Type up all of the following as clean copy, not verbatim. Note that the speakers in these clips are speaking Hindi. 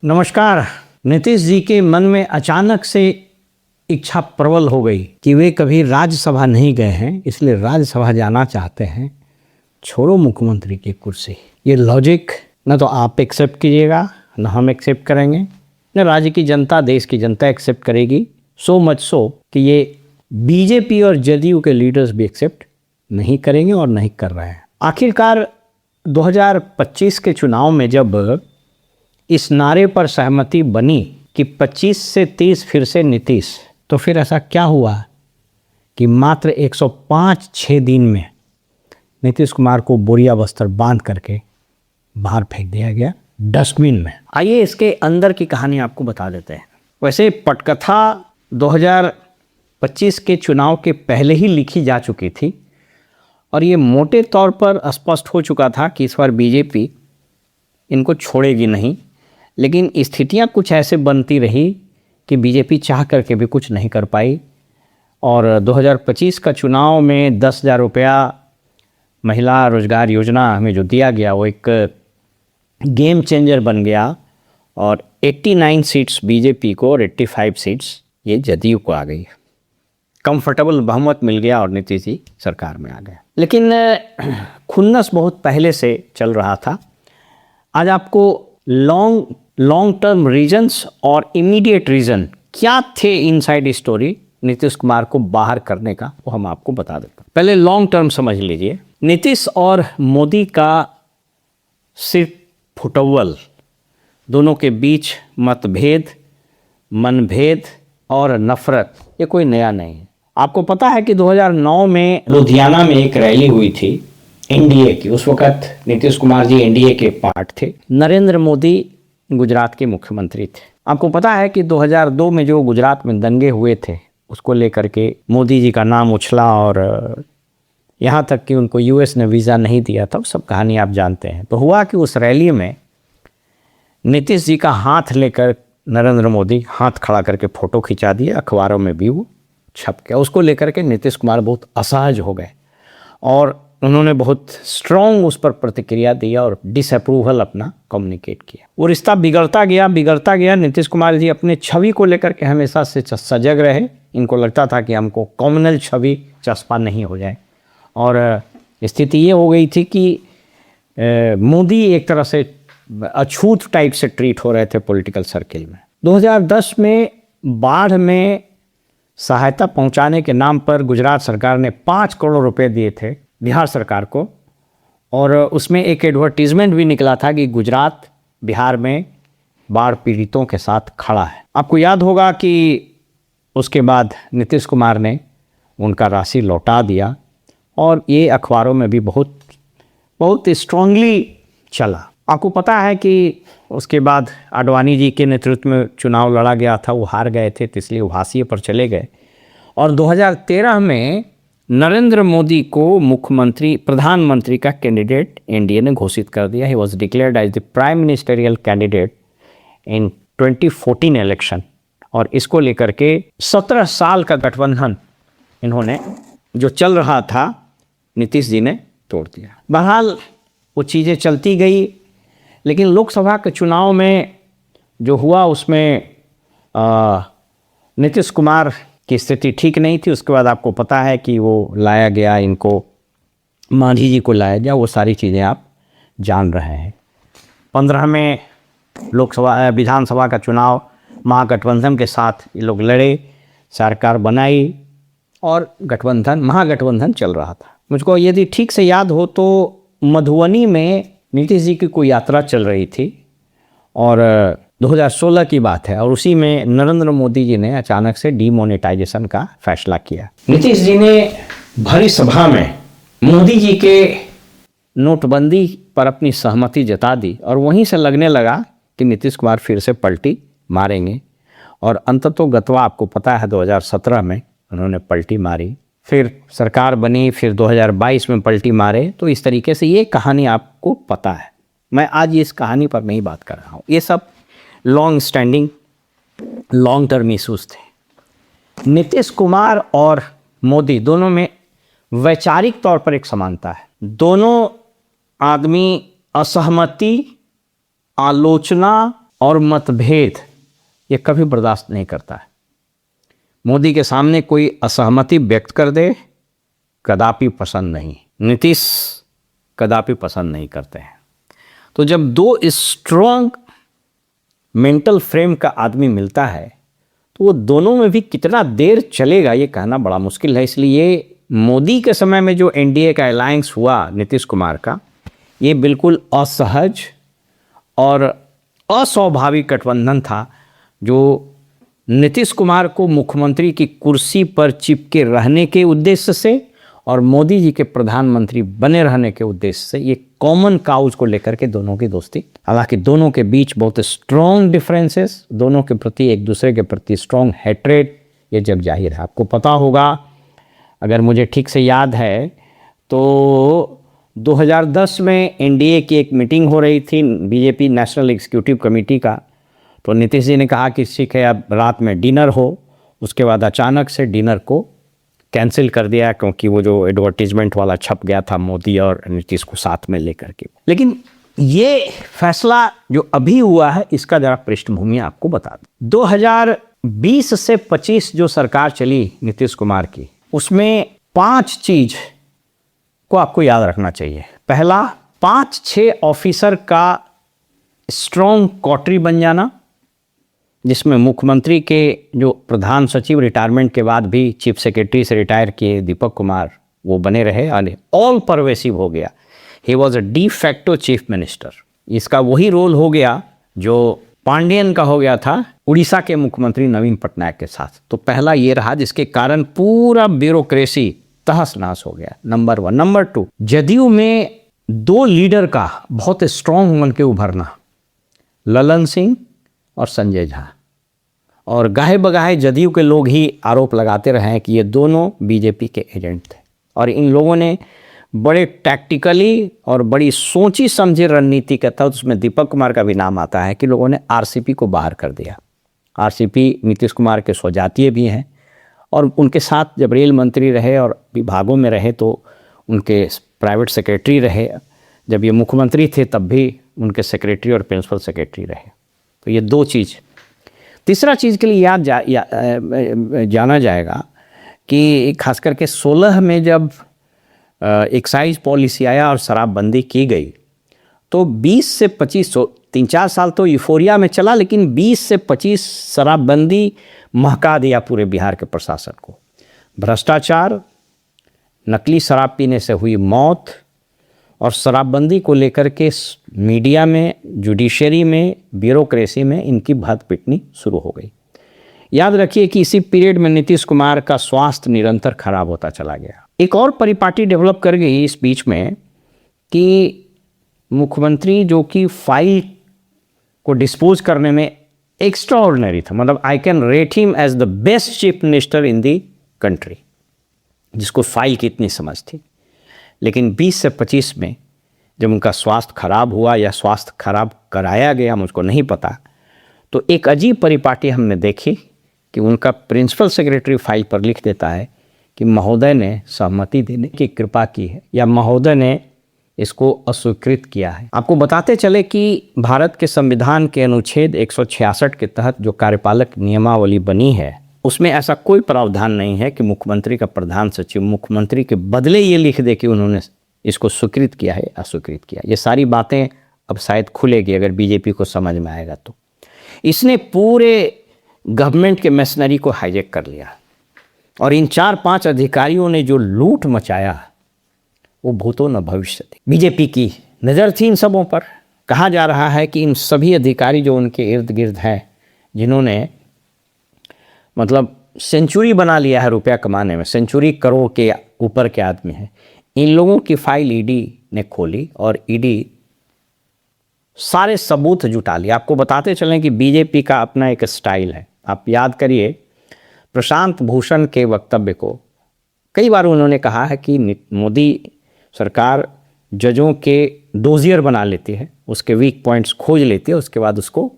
नमस्कार। नीतीश जी के मन में अचानक से इच्छा प्रबल हो गई कि वे कभी राज्यसभा नहीं गए हैं, इसलिए राज्यसभा जाना चाहते हैं। छोड़ो मुख्यमंत्री की कुर्सी। ये लॉजिक न तो आप एक्सेप्ट कीजिएगा, न हम एक्सेप्ट करेंगे, न राज्य की जनता, देश की जनता एक्सेप्ट करेगी। सो मच सो कि ये बीजेपी और जदयू के लीडर्स भी एक्सेप्ट नहीं करेंगे और नहीं कर रहे हैं। आखिरकार 2025 के चुनाव में जब इस नारे पर सहमति बनी कि 25 से 30 फिर से नीतीश, तो फिर ऐसा क्या हुआ कि मात्र 105-6 दिन में नीतीश कुमार को बोरिया बस्तर बांध करके बाहर फेंक दिया गया डस्टबिन में। आइए इसके अंदर की कहानी आपको बता देते हैं। वैसे पटकथा 2025 के चुनाव के पहले ही लिखी जा चुकी थी और ये मोटे तौर पर स्पष्ट हो चुका था कि इस बार बीजेपी इनको छोड़ेगी नहीं, लेकिन स्थितियां कुछ ऐसे बनती रही कि बीजेपी चाह करके भी कुछ नहीं कर पाई। और 2025 का चुनाव में 10,000 रुपया महिला रोजगार योजना हमें जो दिया गया वो एक गेम चेंजर बन गया और 89 सीट्स बीजेपी को और 85 सीट्स ये जदयू को आ गई। कंफर्टेबल बहुमत मिल गया और नीतीश जी सरकार में आ गए। लेकिन खुन्नस बहुत पहले से चल रहा था। आज आपको लॉन्ग टर्म रीजन्स और इमीडिएट रीज़न क्या थे इनसाइड स्टोरी नीतीश कुमार को बाहर करने का, वो हम आपको बता देते हैं। पहले लॉन्ग टर्म समझ लीजिए। नीतीश और मोदी का सिर्फ फुटअव्वल, दोनों के बीच मतभेद, मनभेद और नफरत ये कोई नया नहीं है। आपको पता है कि 2009 में लुधियाना में एक रैली हुई थी एनडीए की। उस वक्त नीतीश कुमार जी एनडीए के पार्ट थे, नरेंद्र मोदी गुजरात के मुख्यमंत्री थे। आपको पता है कि 2002 में जो गुजरात में दंगे हुए थे उसको लेकर के मोदी जी का नाम उछला और यहाँ तक कि उनको यूएस ने वीज़ा नहीं दिया था। सब कहानी आप जानते हैं। तो हुआ कि उस रैली में नीतीश जी का हाथ लेकर नरेंद्र मोदी हाथ खड़ा करके फ़ोटो खिंचा दिया, अखबारों में भी वो छप गया। उसको लेकर के नीतीश कुमार बहुत असहज हो गए और उन्होंने बहुत स्ट्रॉन्ग उस पर प्रतिक्रिया दिया और डिसअप्रूवल अपना कम्युनिकेट किया। वो रिश्ता बिगड़ता गया। नीतीश कुमार जी अपने छवि को लेकर के हमेशा से सजग रहे। इनको लगता था कि हमको कम्युनल छवि चस्पा नहीं हो जाए और स्थिति ये हो गई थी कि मोदी एक तरह से अछूत टाइप से ट्रीट हो रहे थे पॉलिटिकल सर्किल में। 2010 में बाढ़ में सहायता पहुंचाने के नाम पर गुजरात सरकार ने 5 करोड़ रुपए दिए थे बिहार सरकार को और उसमें एक एडवर्टीजमेंट भी निकला था कि गुजरात बिहार में बाढ़ पीड़ितों के साथ खड़ा है। आपको याद होगा कि उसके बाद नीतीश कुमार ने उनका राशि लौटा दिया और ये अखबारों में भी बहुत स्ट्रांगली चला। आपको पता है कि उसके बाद आडवाणी जी के नेतृत्व में चुनाव लड़ा गया था, वो हार गए थे, तो इसलिए वो हाशिए पर चले गए। और 2013 में नरेंद्र मोदी को प्रधानमंत्री का कैंडिडेट एनडीए ने घोषित कर दिया। He was declared as the prime ministerial candidate in 2014 election. और इसको लेकर के 17 साल का गठबंधन इन्होंने जो चल रहा था नीतीश जी ने तोड़ दिया। बहरहाल वो चीज़ें चलती गई, लेकिन लोकसभा के चुनाव में जो हुआ उसमें नीतीश कुमार की स्थिति ठीक नहीं थी। उसके बाद आपको पता है कि वो लाया गया, इनको मांझी जी को लाया गया। वो सारी चीज़ें आप जान रहे हैं। 15 में विधानसभा का चुनाव महागठबंधन के साथ ये लोग लड़े, सरकार बनाई और महागठबंधन चल रहा था। मुझको यदि ठीक से याद हो तो मधुबनी में नीतीश जी की कोई यात्रा चल रही थी और 2016 की बात है और उसी में नरेंद्र मोदी जी ने अचानक से डीमोनेटाइजेशन का फैसला किया। नीतीश जी ने भरी सभा में मोदी जी के नोटबंदी पर अपनी सहमति जता दी और वहीं से लगने लगा कि नीतीश कुमार फिर से पलटी मारेंगे और अंततोगत्वा आपको पता है 2017 में उन्होंने पलटी मारी, फिर सरकार बनी, फिर 2022 में पलटी मारे। तो इस तरीके से ये कहानी आपको पता है। मैं आज इस कहानी पर नहीं बात कर रहा हूँ। ये सब लॉन्ग टर्म इशूज़ थे। नीतीश कुमार और मोदी दोनों में वैचारिक तौर पर एक समानता है। दोनों आदमी असहमति, आलोचना और मतभेद ये कभी बर्दाश्त नहीं करता है। मोदी के सामने कोई असहमति व्यक्त कर दे, कदापि पसंद नहीं। नीतीश कदापि पसंद नहीं करते हैं। तो जब दो स्ट्रॉन्ग मेंटल फ्रेम का आदमी मिलता है तो वो दोनों में भी कितना देर चलेगा ये कहना बड़ा मुश्किल है। इसलिए मोदी के समय में जो एनडीए का अलायंस हुआ नीतीश कुमार का, ये बिल्कुल असहज और अस्वाभाविक गठबंधन था, जो नीतीश कुमार को मुख्यमंत्री की कुर्सी पर चिपके रहने के उद्देश्य से और मोदी जी के प्रधानमंत्री बने रहने के उद्देश्य से ये कॉमन काउज को लेकर के दोनों की दोस्ती। हालांकि दोनों के बीच बहुत स्ट्रॉन्ग डिफरेंसेस, दोनों के प्रति एक दूसरे के प्रति स्ट्रॉन्ग हैट्रेड, ये जग जाहिर है। आपको पता होगा, अगर मुझे ठीक से याद है तो 2010 में एनडीए की एक मीटिंग हो रही थी बीजेपी नेशनल एग्जीक्यूटिव कमेटी का। तो नीतीश जी ने कहा कि ठीक है अब रात में डिनर हो। उसके बाद अचानक से डिनर को कैंसिल कर दिया, क्योंकि वो जो एडवर्टीजमेंट वाला छप गया था मोदी और नीतीश को साथ में लेकर के। लेकिन ये फैसला जो अभी हुआ है इसका जरा पृष्ठभूमि आपको बता दूं। 2020 से 25 जो सरकार चली नीतीश कुमार की, उसमें 5 चीज को आपको याद रखना चाहिए। पहला, 5-6 ऑफिसर का स्ट्रॉन्ग कॉटरी बन जाना, जिसमें मुख्यमंत्री के जो प्रधान सचिव रिटायरमेंट के बाद भी चीफ सेक्रेटरी से रिटायर किए दीपक कुमार, वो बने रहे और ऑल परवेसिव हो गया। He was a de facto chief minister. इसका वही रोल हो गया जो पांडियन का हो गया था उड़ीसा के मुख्यमंत्री नवीन पटनायक के साथ। तो पहला ये रहा, जिसके कारण पूरा ब्यूरोक्रेसी तहस नहस हो गया, नंबर 1। नंबर 2, जदयू में 2 लीडर का बहुत स्ट्रॉन्ग बन के उभरना, ललन सिंह और संजय झा। और गाहे बगाहे जदयू के लोग ही आरोप लगाते रहे हैं कि ये दोनों बीजेपी के एजेंट थे, और इन लोगों ने बड़े टैक्टिकली और बड़ी सोची समझी रणनीति के तहत, उसमें दीपक कुमार का भी नाम आता है, कि लोगों ने आरसीपी को बाहर कर दिया। आरसीपी नीतीश कुमार के स्वजातीय भी हैं, और उनके साथ जब रेल मंत्री रहे और विभागों में रहे तो उनके प्राइवेट सेक्रेटरी रहे। जब ये मुख्यमंत्री थे तब भी उनके सेक्रेटरी और प्रिंसिपल सेक्रेटरी रहे। तो ये 2 चीज़। तीसरा चीज़ के लिए जाना जाएगा कि खास करके 16 में जब एक्साइज पॉलिसी आया और शराबबंदी की गई, तो 20 से 25 3-4 साल तो यूफोरिया में चला, लेकिन 20 से 25 शराबबंदी महका दिया पूरे बिहार के प्रशासन को। भ्रष्टाचार, नकली शराब पीने से हुई मौत और शराबबंदी को लेकर के मीडिया में, जुडिशरी में, ब्यूरोक्रेसी में इनकी भत पिटनी शुरू हो गई। याद रखिए कि इसी पीरियड में नीतीश कुमार का स्वास्थ्य निरंतर खराब होता चला गया। एक और परिपाटी डेवलप कर गई इस बीच में कि मुख्यमंत्री जो कि फाइल को डिस्पोज करने में एक्स्ट्रा ऑर्डिनरी था, मतलब I can rate him as the best chief minister in the country, जिसको फाइल की इतनी समझ थी। लेकिन 20 से 25 में जब उनका स्वास्थ्य खराब हुआ या स्वास्थ्य खराब कराया गया, मुझको नहीं पता, तो एक अजीब परिपाटी हमने देखी कि उनका प्रिंसिपल सेक्रेटरी फाइल पर लिख देता है कि महोदय ने सहमति देने की कृपा की है या महोदय ने इसको अस्वीकृत किया है। आपको बताते चले कि भारत के संविधान के अनुच्छेद 166 के तहत जो कार्यपालक नियमावली बनी है, उसमें ऐसा कोई प्रावधान नहीं है कि मुख्यमंत्री का प्रधान सचिव मुख्यमंत्री के बदले ये लिख दे कि उन्होंने इसको स्वीकृत किया है, अस्वीकृत किया। ये सारी बातें अब शायद खुलेगी अगर बीजेपी को समझ में आएगा तो। इसने पूरे गवर्नमेंट के मशीनरी को हाईजैक कर लिया, और इन 4-5 अधिकारियों ने जो लूट मचाया वो भूतो न भविष्य थी। बीजेपी की नज़र थी इन सबों पर। कहा जा रहा है कि इन सभी अधिकारी जो उनके इर्द गिर्द हैं, जिन्होंने मतलब सेंचुरी बना लिया है रुपया कमाने में, सेंचुरी करोड़ के ऊपर के आदमी हैं, इन लोगों की फाइल ईडी ने खोली और ईडी सारे सबूत जुटा लिए। आपको बताते चलें कि बीजेपी का अपना एक स्टाइल है। आप याद करिए प्रशांत भूषण के वक्तव्य को, कई बार उन्होंने कहा है कि मोदी सरकार जजों के डोजियर बना लेती है, उसके वीक पॉइंट्स खोज लेती है, उसके बाद उसको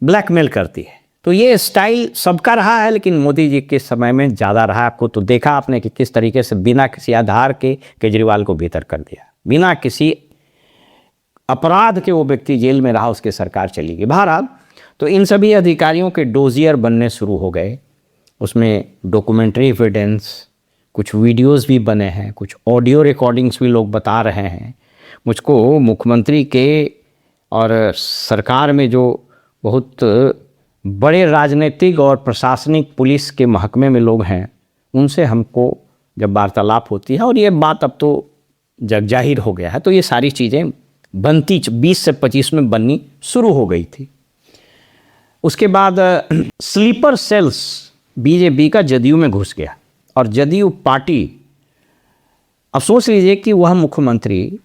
ब्लैकमेल करती है। तो ये स्टाइल सबका रहा है, लेकिन मोदी जी के समय में ज़्यादा रहा। आपको तो देखा आपने कि किस तरीके से बिना किसी आधार के केजरीवाल को भीतर कर दिया, बिना किसी अपराध के वो व्यक्ति जेल में रहा, उसके सरकार चली गई। बहरहाल तो इन सभी अधिकारियों के डोजियर बनने शुरू हो गए। उसमें डॉक्यूमेंट्री एविडेंस, कुछ वीडियोस भी बने हैं, कुछ ऑडियो रिकॉर्डिंग्स भी लोग बता रहे हैं। मुझको मुख्यमंत्री के और सरकार में जो बहुत बड़े राजनीतिक और प्रशासनिक पुलिस के महकमे में लोग हैं, उनसे हमको जब वार्तालाप होती है, और ये बात अब तो जग जाहिर हो गया है, तो ये सारी चीज़ें बनती 20 से 25 में बननी शुरू हो गई थी। उसके बाद स्लीपर सेल्स बीजेपी का जदयू में घुस गया, और जदयू पार्टी, अब सोच लीजिए कि वह मुख्यमंत्री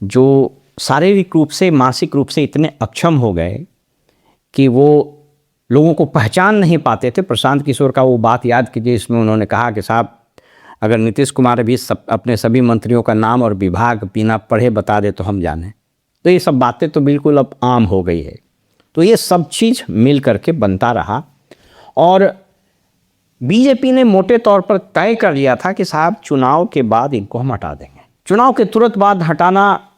जो शारीरिक रूप से, मानसिक रूप से इतने अक्षम हो गए कि वो लोगों को पहचान नहीं पाते थे। प्रशांत किशोर का वो बात याद कीजिए, इसमें उन्होंने कहा कि साहब अगर नीतीश कुमार भी अपने सभी मंत्रियों का नाम और विभाग बिना पढ़े बता दे तो हम जाने। तो ये सब बातें तो बिल्कुल अब आम हो गई है। तो ये सब चीज़ मिल करके बनता रहा, और बीजेपी ने मोटे तौर पर तय कर लिया था कि साहब चुनाव के बाद इनको हम हटा देंगे। चुनाव के तुरंत बाद हटाना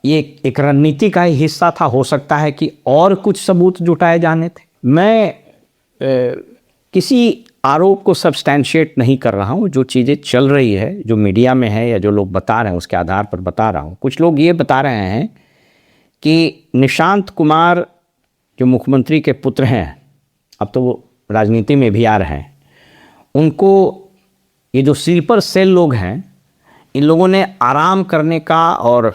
ये एक रणनीति का ही हिस्सा था। हो सकता है कि और कुछ सबूत जुटाए जाने थे। मैं किसी आरोप को सब्सटैंशिएट नहीं कर रहा हूँ। जो चीज़ें चल रही है, जो मीडिया में है या जो लोग बता रहे हैं, उसके आधार पर बता रहा हूँ। कुछ लोग ये बता रहे हैं कि निशांत कुमार जो मुख्यमंत्री के पुत्र हैं, अब तो वो राजनीति में भी आ रहे हैं, उनको ये जो स्लीपर सेल लोग हैं, इन लोगों ने आराम करने का और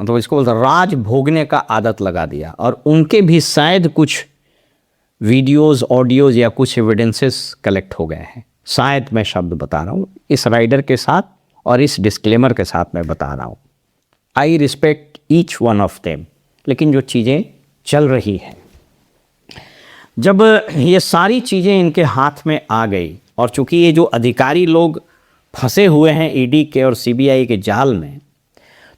मतलब इसको बोलते राज भोगने का आदत लगा दिया, और उनके भी शायद कुछ वीडियोस, ऑडियोज या कुछ एविडेंसेस कलेक्ट हो गए हैं। शायद मैं शब्द बता रहा हूँ इस राइडर के साथ और इस डिस्क्लेमर के साथ मैं बता रहा हूँ। I respect each one of them, लेकिन जो चीज़ें चल रही हैं, जब ये सारी चीज़ें इनके हाथ में आ गई, और चूंकि ये जो अधिकारी लोग फंसे हुए हैं ईडी के और सीबीआई के जाल में,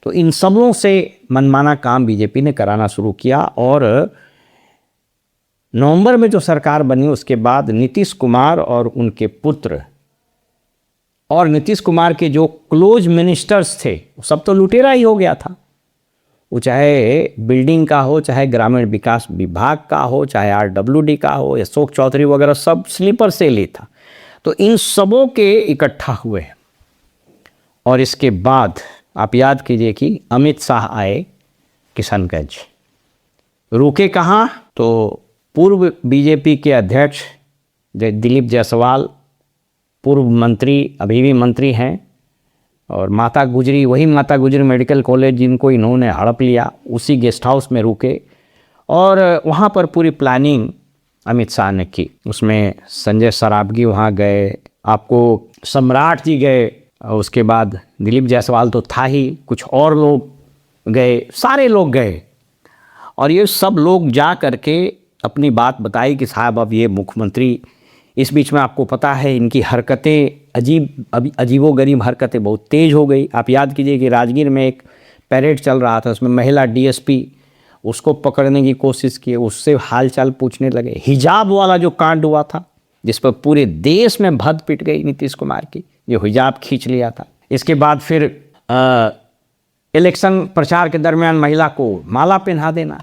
तो इन सबों से मनमाना काम बीजेपी ने कराना शुरू किया। और नवंबर में जो सरकार बनी, उसके बाद नीतीश कुमार और उनके पुत्र और नीतीश कुमार के जो क्लोज मिनिस्टर्स थे, वो सब तो लुटेरा ही हो गया था। वो चाहे बिल्डिंग का हो, चाहे ग्रामीण विकास विभाग का हो, चाहे आरडब्ल्यूडी का हो, या अशोक चौधरी वगैरह, सब स्लीपर सेल ही था। तो इन सबों के इकट्ठा हुए, और इसके बाद आप याद कीजिए कि अमित शाह आए किशनगंज। रुके कहाँ? तो पूर्व बीजेपी के अध्यक्ष दिलीप जायसवाल, पूर्व मंत्री, अभी भी मंत्री हैं, और माता गुजरी, वही माता गुजरी मेडिकल कॉलेज जिनको इन्होंने हड़प लिया, उसी गेस्ट हाउस में रुके, और वहाँ पर पूरी प्लानिंग अमित शाह ने की। उसमें संजय सराबगी वहाँ गए, आपको सम्राट जी गए, और उसके बाद दिलीप जायसवाल तो था ही, कुछ और लोग गए, सारे लोग गए, और ये सब लोग जा करके अपनी बात बताई कि साहब अब ये मुख्यमंत्री, इस बीच में आपको पता है इनकी हरकतें अजीबोगरीब हरकतें बहुत तेज़ हो गई। आप याद कीजिए कि राजगीर में एक पैरेड चल रहा था, उसमें महिला डीएसपी, उसको पकड़ने की कोशिश की, उससे हालचाल पूछने लगे। हिजाब वाला जो कांड हुआ था, जिस पर पूरे देश में भद पिट गई नीतीश कुमार की, जो हिजाब खींच लिया था। इसके बाद फिर इलेक्शन प्रचार के दरमियान महिला को माला पहना देना,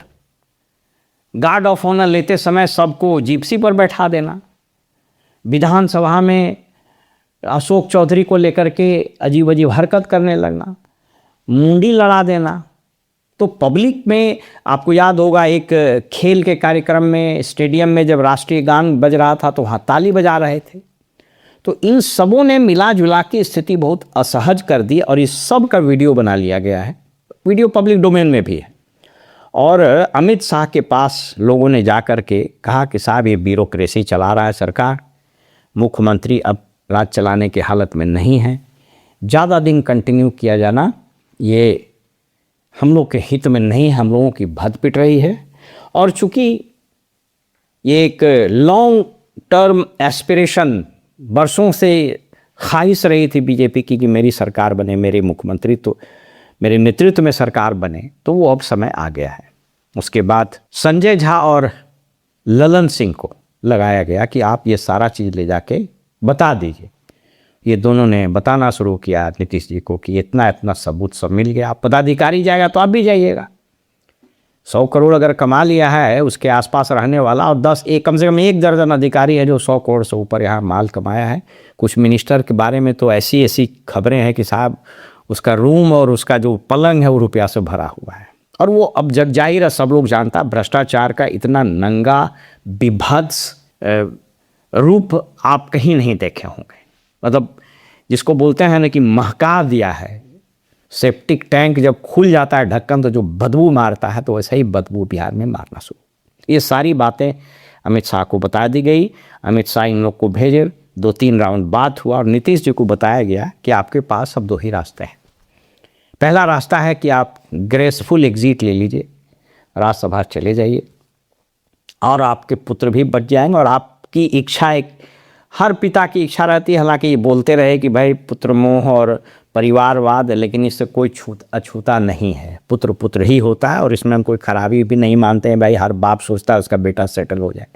गार्ड ऑफ ऑनर लेते समय सबको जिप्सी पर बैठा देना, विधानसभा में अशोक चौधरी को लेकर के अजीब अजीब हरकत करने लगना, मुंडी लड़ा देना। तो पब्लिक में आपको याद होगा, एक खेल के कार्यक्रम में स्टेडियम में जब राष्ट्रीय गान बज रहा था तो वहाँ ताली बजा रहे थे। तो इन सबों ने मिला जुला के स्थिति बहुत असहज कर दी, और इस सब का वीडियो बना लिया गया है। वीडियो पब्लिक डोमेन में भी है। और अमित शाह के पास लोगों ने जा कर के कहा कि साहब ये ब्यूरोक्रेसी चला रहा है सरकार, मुख्यमंत्री अब राज चलाने की हालत में नहीं है, ज़्यादा दिन कंटिन्यू किया जाना ये हम लोग के हित में नहीं, हम लोगों की भद पिट रही है। और चूँकि ये एक लॉन्ग टर्म एस्पिरेशन, बरसों से ख्वाहिश रही थी बीजेपी की कि मेरी सरकार बने, मेरे मुख्यमंत्री तो मेरे नेतृत्व में सरकार बने, तो वो अब समय आ गया है। उसके बाद संजय झा और ललन सिंह को लगाया गया कि आप ये सारा चीज़ ले जाके बता दीजिए। ये दोनों ने बताना शुरू किया नीतीश जी को कि इतना इतना सबूत सब मिल गया, पदाधिकारी जाएगा तो आप भी जाइएगा। 100 करोड़ अगर कमा लिया है उसके आसपास रहने वाला, और 10 एक कम से कम 1 दर्जन अधिकारी है जो 100 करोड़ से ऊपर यहाँ माल कमाया है। कुछ मिनिस्टर के बारे में तो ऐसी ऐसी खबरें हैं कि साहब उसका रूम और उसका जो पलंग है वो रुपया से भरा हुआ है। और वो अब जग जाहिर है, सब लोग जानता, भ्रष्टाचार का इतना नंगा विभत्स रूप आप कहीं नहीं देखे होंगे। मतलब जिसको बोलते हैं ना कि महका दिया है। सेप्टिक टैंक जब खुल जाता है ढक्कन तो जो बदबू मारता है, तो वैसे ही बदबू बिहार में मारना शुरू। ये सारी बातें अमित शाह को बता दी गई। अमित शाह इन लोग को भेजे, 2-3 राउंड बात हुआ और नीतीश जी को बताया गया कि आपके पास अब 2 ही रास्ते हैं। पहला रास्ता है कि आप ग्रेसफुल एग्जिट ले लीजिए, राज्यसभा चले जाइए और आपके पुत्र भी बच जाएंगे। और आपकी इच्छा, एक हर पिता की इच्छा रहती है, हालांकि ये बोलते रहे कि भाई पुत्र मोह और परिवारवाद, लेकिन इससे कोई अछूता नहीं है। पुत्र पुत्र ही होता है और इसमें हम कोई खराबी भी नहीं मानते हैं। भाई हर बाप सोचता है उसका बेटा सेटल हो जाए।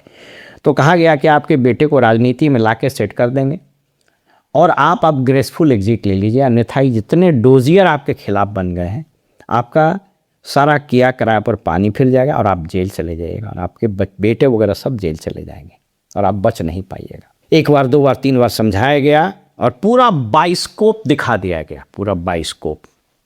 तो कहा गया कि आपके बेटे को राजनीति में ला के सेट कर देंगे और आप अब ग्रेसफुल एग्जिट ले लीजिए, अन्यथा जितने डोजियर आपके खिलाफ बन गए हैं, आपका सारा किया कराया पर पानी फिर जाएगा और आप जेल चले जाइएगा और आपके बेटे वगैरह सब जेल चले जाएंगे और आप बच नहीं पाइएगा। 1 बार 2 बार 3 बार समझाया गया और पूरा बाइस्कोप दिखा दिया गया, पूरा बाइस्कोप,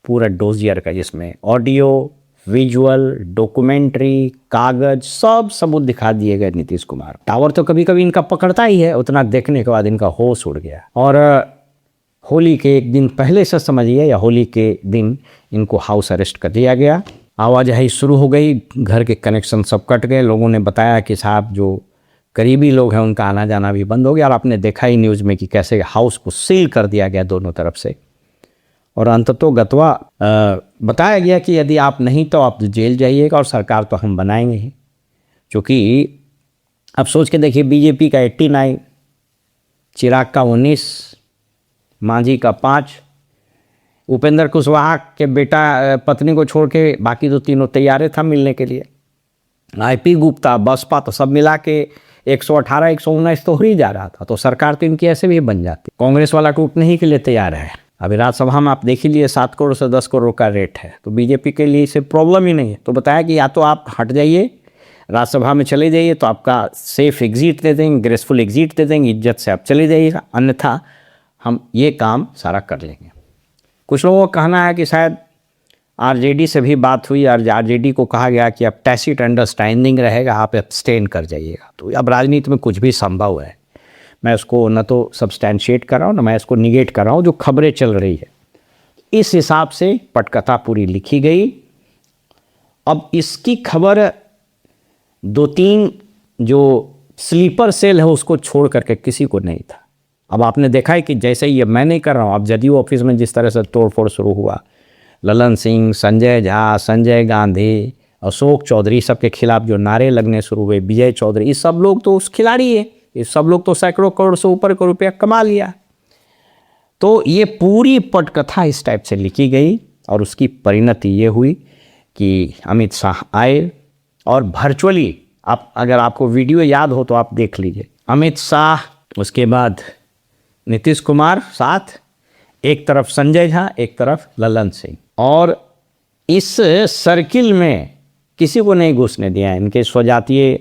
पूरा डोजियर का, जिसमें ऑडियो, विजुअल, डॉक्यूमेंट्री, कागज, सब सबूत दिखा दिए गए नीतीश कुमार। टावर तो कभी कभी इनका पकड़ता ही है, उतना देखने के बाद इनका होश उड़ गया। और होली के 1 दिन पहले से समझिए, या होली के दिन इनको हाउस अरेस्ट कर दिया गया। आवाजाही शुरू हो गई, घर के कनेक्शन सब कट गए। लोगों ने बताया कि साहब जो करीबी लोग हैं उनका आना जाना भी बंद हो गया। और आपने देखा ही न्यूज़ में कि कैसे हाउस को सील कर दिया गया दोनों तरफ से। और अंततोगत्वा बताया गया कि यदि आप नहीं तो आप जेल जाइएगा और सरकार तो हम बनाएंगे ही। क्योंकि अब सोच के देखिए, बीजेपी का 89, चिराग का 19, मांझी का 5, उपेंद्र कुशवाहा के बेटा पत्नी को छोड़ के बाकी तो तीनों तैयार था मिलने के लिए। IP गुप्ता, बसपा, तो सब मिला के 118, 119 तो हो ही जा रहा था। तो सरकार तो इनकी ऐसे भी बन जाती। कांग्रेस वाला टूटने ही के लिए तैयार है। अभी राज्यसभा में आप देख ही लिए 7 करोड़ से 10 करोड़ का रेट है, तो बीजेपी के लिए इसे प्रॉब्लम ही नहीं है। तो बताया कि या तो आप हट जाइए, राज्यसभा में चले जाइए, तो आपका सेफ एग्जिट दे देंगे, ग्रेसफुल एग्जिट दे देंगे, इज्जत से आप चले जाइएगा, अन्यथा हम ये काम सारा कर लेंगे। कुछ लोगों का कहना है कि शायद RJD से भी बात हुई और RJD को कहा गया कि अब टैसिट अंडरस्टैंडिंग रहेगा, आप एब्सटेन कर जाइएगा। तो अब राजनीति में कुछ भी संभव है। मैं उसको न तो सब्सटैंशिएट कर रहा हूँ, न मैं इसको निगेट कर रहा हूँ, जो खबरें चल रही है इस हिसाब से पटकथा पूरी लिखी गई। अब इसकी खबर 2-3 जो स्लीपर सेल है उसको छोड़ करके किसी को नहीं था। अब आपने देखा है कि जैसे ये मैं नहीं कर रहा हूँ, अब जदयू ऑफिस में जिस तरह से तोड़फोड़ शुरू हुआ, ललन सिंह, संजय झा, संजय गांधी, अशोक चौधरी सबके खिलाफ जो नारे लगने शुरू हुए, विजय चौधरी, ये सब लोग तो उस खिलाड़ी है, ये सब लोग तो सैकड़ों करोड़ से ऊपर का रुपया कमा लिया। तो ये पूरी पटकथा इस टाइप से लिखी गई और उसकी परिणति ये हुई कि अमित शाह आए और वर्चुअली, आप अगर आपको वीडियो याद हो तो आप देख लीजिए, अमित शाह, उसके बाद नीतीश कुमार साथ, एक तरफ संजय झा, एक तरफ ललन सिंह, और इस सर्किल में किसी को नहीं घुसने दिया। इनके स्वजातीय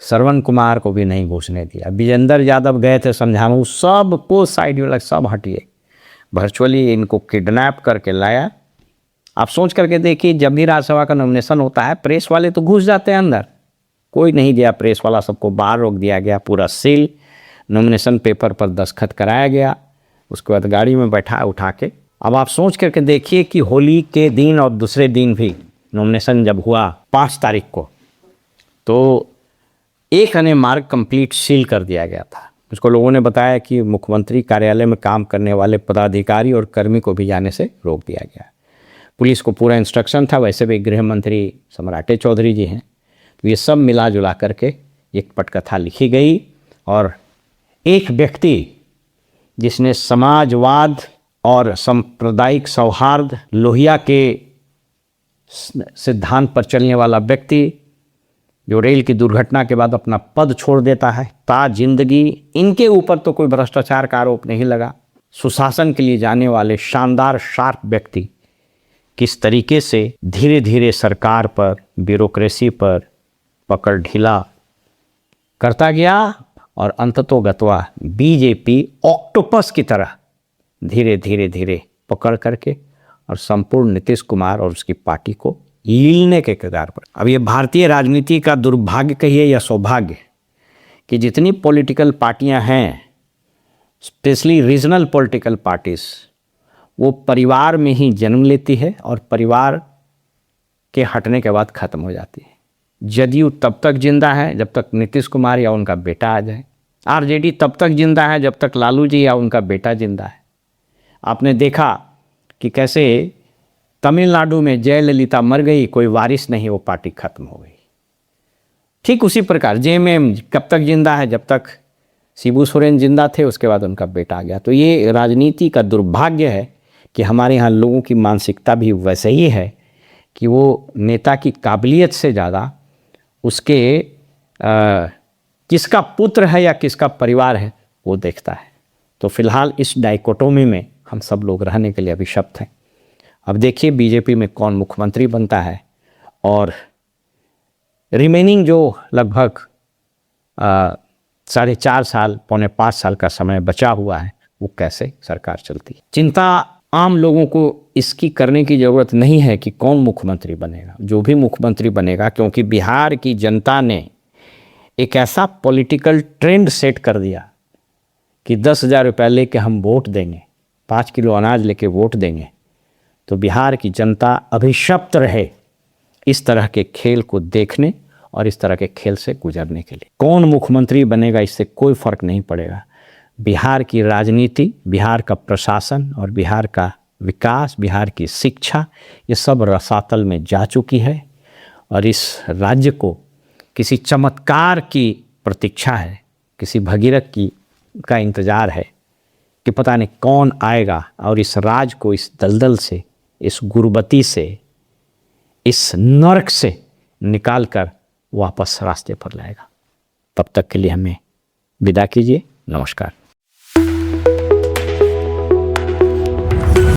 श्रवण कुमार को भी नहीं घुसने दिया। विजेंद्र यादव गए थे समझाने, सब को साइड में लग, सब हटिए। वर्चुअली इनको किडनैप करके लाया। आप सोच करके देखिए, जब भी राज्यसभा का नॉमिनेशन होता है प्रेस वाले तो घुस जाते हैं अंदर, कोई नहीं गया प्रेस वाला, सबको बाहर रोक दिया गया, पूरा सील, नॉमिनेशन पेपर पर दस्तखत कराया गया, उसके बाद गाड़ी में बैठा उठा के। अब आप सोच करके देखिए कि होली के दिन और दूसरे दिन भी नॉमिनेशन जब हुआ 5 तारीख को, तो एक अन्य मार्ग कंप्लीट सील कर दिया गया था। उसको लोगों ने बताया कि मुख्यमंत्री कार्यालय में काम करने वाले पदाधिकारी और कर्मी को भी जाने से रोक दिया गया। पुलिस को पूरा इंस्ट्रक्शन था, वैसे भी गृह मंत्री सम्राटे चौधरी जी हैं। तो ये सब मिला जुला करके एक पटकथा लिखी गई और एक व्यक्ति जिसने समाजवाद और सांप्रदायिक सौहार्द, लोहिया के सिद्धांत पर चलने वाला व्यक्ति, जो रेल की दुर्घटना के बाद अपना पद छोड़ देता है, ता जिंदगी, इनके ऊपर तो कोई भ्रष्टाचार का आरोप नहीं लगा। सुशासन के लिए जाने वाले शानदार शार्प व्यक्ति किस तरीके से धीरे धीरे सरकार पर, ब्यूरोक्रेसी पर पकड़ ढीला करता गया और अंततोगत्वा बीजेपी ऑक्टोपस की तरह धीरे धीरे धीरे पकड़ करके और संपूर्ण नीतीश कुमार और उसकी पार्टी को लीलने के कगार पर। अब ये भारतीय राजनीति का दुर्भाग्य कहिए या सौभाग्य कि जितनी पॉलिटिकल पार्टियां हैं, स्पेशली रीजनल पॉलिटिकल पार्टीज, वो परिवार में ही जन्म लेती है और परिवार के हटने के बाद ख़त्म हो जाती है। जदयू तब तक जिंदा है जब तक नीतीश कुमार या उनका बेटा आ जाए। आरजेडी तब तक जिंदा है जब तक लालू जी या उनका बेटा जिंदा है। आपने देखा कि कैसे तमिलनाडु में जयललिता मर गई, कोई वारिस नहीं, वो पार्टी खत्म हो गई। ठीक उसी प्रकार जेएमएम कब तक जिंदा है जब तक शिबू सोरेन जिंदा थे, उसके बाद उनका बेटा आ गया। तो ये राजनीति का दुर्भाग्य है कि हमारे यहाँ लोगों की मानसिकता भी वैसे ही है कि वो नेता की काबिलियत से ज़्यादा उसके किसका पुत्र है या किसका परिवार है वो देखता है। तो फिलहाल इस डाइकोटोमी में हम सब लोग रहने के लिए अभिशप्त हैं। अब देखिए बीजेपी में कौन मुख्यमंत्री बनता है और रिमेनिंग जो लगभग 4.5 साल, 4.25 साल का समय बचा हुआ है वो कैसे सरकार चलती है। चिंता आम लोगों को इसकी करने की ज़रूरत नहीं है कि कौन मुख्यमंत्री बनेगा, जो भी मुख्यमंत्री बनेगा, क्योंकि बिहार की जनता ने एक ऐसा पॉलिटिकल ट्रेंड सेट कर दिया कि 10,000 रुपये लेके हम वोट देंगे, 5 किलो अनाज लेके वोट देंगे। तो बिहार की जनता अभिशप्त रहे इस तरह के खेल को देखने और इस तरह के खेल से गुजरने के लिए। कौन मुख्यमंत्री बनेगा इससे कोई फ़र्क नहीं पड़ेगा। बिहार की राजनीति, बिहार का प्रशासन और बिहार का विकास, बिहार की शिक्षा, ये सब रसातल में जा चुकी है और इस राज्य को किसी चमत्कार की प्रतीक्षा है, किसी भगीरथ का इंतज़ार है कि पता नहीं कौन आएगा और इस राज्य को इस दलदल से, इस गुर्बती से, इस नरक से निकाल कर वापस रास्ते पर लाएगा। तब तक के लिए हमें विदा कीजिए। नमस्कार।